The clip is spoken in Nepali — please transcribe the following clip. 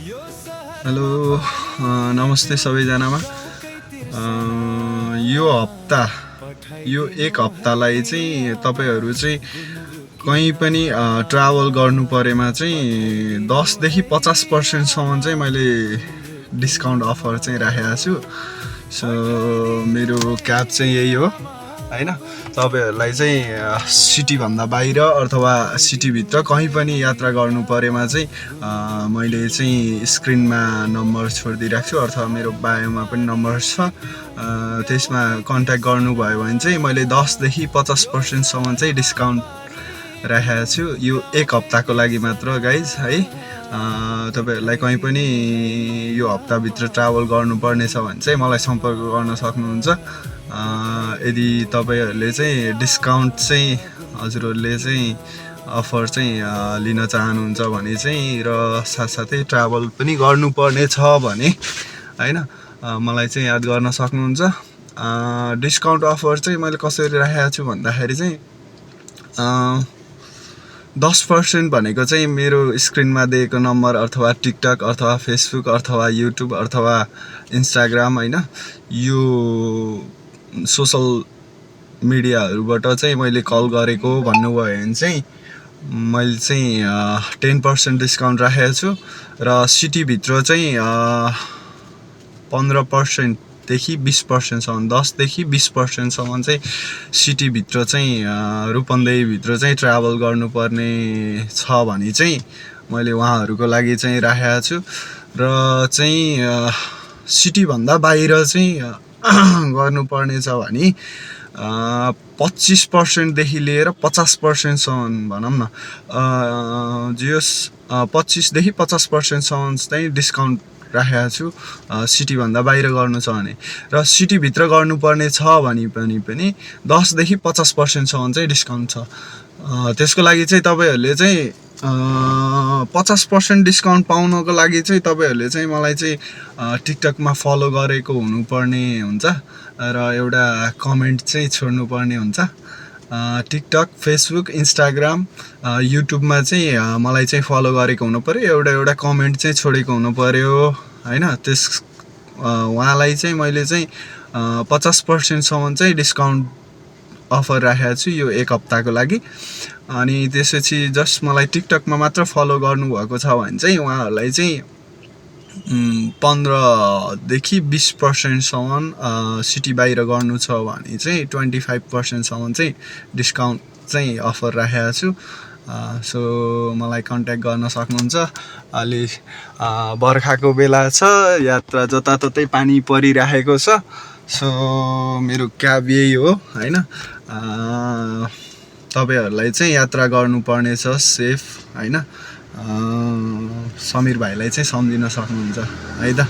हेलो नमस्ते सबैजनामा। यो हप्ता यो एक हप्तालाई चाहिँ तपाईहरू चाहिँ कहीँ पनि ट्राभल गर्नु परेमा चाहिँ 10 देखि 50% सम्म चाहिँ मैले डिस्काउन्ट अफर चाहिँ राखेको छु। सो मेरो क्याब चाहिँ यही हो हैन। तपाईहरुलाई चाहिँ सिटी भन्दा बाहिर अथवा सिटीभित्र कहीँ पनि यात्रा गर्नु परेमा चाहिँ मैले चाहिँ स्क्रिनमा नम्बर छोडिदिइराख्छु छु अथवा मेरो बायोमा पनि नम्बर छ। त्यसमा कन्ट्याक्ट गर्नुभयो भने चाहिँ मैले 10 देखि 50% सम्म चाहिँ डिस्काउन्ट राखेको छु यो एक हप्ताको लागि मात्र गाइज है। तपाईहरुलाई कहीँ पनि यो हप्ताभित्र ट्राभल गर्नुपर्ने छ भने चाहिँ मलाई सम्पर्क गर्न सक्नुहुन्छ। यदि तपाईहरुले चाहिँ डिस्काउन्ट चाहिँ हजुरहरुले चाहिँ अफर चाहिँ लिन चाहनुहुन्छ भने चाहिँ र साथसाथै ट्राभल पनि गर्नुपर्ने छ भने हैन मलाई चाहिँ याद गर्न सक्नुहुन्छ। डिस्काउन्ट अफर चाहिँ मैले कसरी राखेको छु भन्दाखेरि चाहिँ 10% भनेको चाहिँ मेरो स्क्रिनमा दिएको नम्बर अथवा टिकटक अथवा फेसबुक अथवा युट्युब अथवा इन्स्टाग्राम हैन यो सोशल मिडियाहरुबाट चाहिँ मैले कल गरेको भन्नुभयो भने चाहिँ मैले चाहिँ 10% डिस्काउन्ट राखेको छु र सिटीभित्र चाहिँ 15% देखि 20% सम्म 10 देखि 20% सम्म चाहिँ सिटीभित्र चाहिँ रूपन्देहीभित्र चाहिँ ट्राभल गर्नुपर्ने छ भने चाहिँ मैले उहाँहरुको लागि चाहिँ राखेको छु। र चाहिँ सिटी भन्दा बाहिर चाहिँ गर्नुपर्ने छ भने 25% देखि लिएर 50% सम्म भनौं न जस 25 देखि 50% सम्म चाहिँ डिस्काउन्ट राखेको छु सिटी भन्दा बाहिर गर्नु छ भने। र सिटी भित्र गर्नुपर्ने छ भने पनि 10 देखि 50% सम्म चाहिँ डिस्काउन्ट छ। त्यसको लागि चाहिँ तपाईहरुले चाहिँ 50% डिस्काउन्ट पाउनको लागि चाहिँ तपाईहरुले चाहिँ मलाई चाहिँ टिकटकमा फलो गरेको हुनुपर्ने हुन्छ र एउटा कमेन्ट चाहिँ छोड्नुपर्ने हुन्छ। टिकटक फेसबुक इन्स्टाग्राम युट्युबमा चाहिँ मलाई चाहिँ फलो गरेको हुनु पर्यो एउटा कमेन्ट चाहिँ छोडेको हुनु पर्यो हैन। त्यस उहाँलाई चाहिँ मैले चाहिँ 50% सम्म चाहिँ डिस्काउन्ट अफर राखेको छु यो एक हप्ताको लागि। अनि त्यसपछि जस्ट मलाई टिकटकमा मात्र फलो गर्नुभएको छ भने चाहिँ उहाँहरुलाई चाहिँ 15 देखि 20% सम्म सिटी बाहिर गर्नु छ भने चाहिँ 25% सम्म चाहिँ डिस्काउन्ट चाहिँ अफर राखेको छु। सो मलाई कन्ट्याक्ट गर्न सक्नुहुन्छ। अलि बर्खाको बेला छ यात्रा जताततै पानी परिरहेको छ। सो मेरो क्याब यही हो हैन। तपाईहरुलाई चाहिँ यात्रा गर्नुपर्ने छ सेफ हैन। समीर भाइलाई चाहिँ सम्झिन सक्नुहुन्छ है त।